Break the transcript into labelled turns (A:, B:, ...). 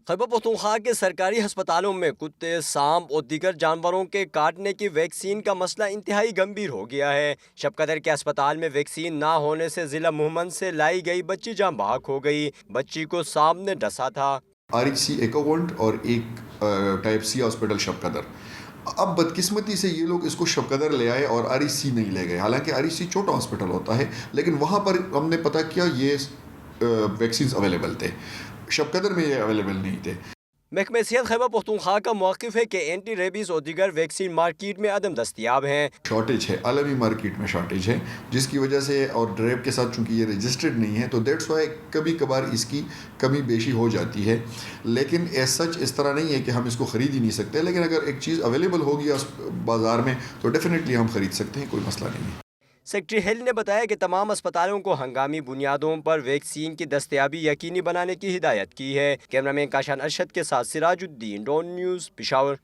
A: خیبر پختونخوا کے سرکاری ہسپتالوں میں کتے، سانپ اور دیگر جانوروں کے کاٹنے کی ویکسین کا مسئلہ انتہائی گمبھیر ہو گیا ہے۔ شب قدر کے اسپتال میں ویکسین نہ ہونے سے ضلع مہمند سے لائی گئی بچی جاں بحق ہو گئی۔ بچی کو سانپ نے ڈسا تھا۔
B: RHC ایکوونٹ اور ایک ٹائپ سی ہاسپٹل شب قدر۔ اب بدقسمتی سے یہ لوگ اس کو شب قدر لے آئے اور RHC نہیں لے گئے، حالانکہ RHC چھوٹا ہاسپٹل ہوتا ہے، لیکن وہاں پر ہم نے پتہ کیا یہ ویکسینز اویلیبل تھے، شب قدر میں یہ اویلیبل نہیں تھے۔
A: محکمہ صحت خیبر پختونخوا کا موقف ہے کہ اینٹی ریبیز اور دیگر ویکسین مارکیٹ میں عدم دستیاب ہیں۔
B: شارٹیج ہے، عالمی مارکیٹ میں شارٹیج ہے، جس کی وجہ سے اور ڈریپ کے ساتھ چونکہ یہ رجسٹرڈ نہیں ہے تو دیٹس وائی کبھی کبھار اس کی کمی بیشی ہو جاتی ہے، لیکن ایز سچ اس طرح نہیں ہے کہ ہم اس کو خرید ہی نہیں سکتے، لیکن اگر ایک چیز اویلیبل ہوگی بازار میں تو ڈیفینیٹلی ہم خرید سکتے ہیں، کوئی مسئلہ نہیں ہے۔
A: سیکٹری ہیلتھ نے بتایا کہ تمام اسپتالوں کو ہنگامی بنیادوں پر ویکسین کی دستیابی یقینی بنانے کی ہدایت کی ہے۔ کیمرہ مین کاشان ارشد کے ساتھ سراج الدین، ڈون نیوز، پشاور۔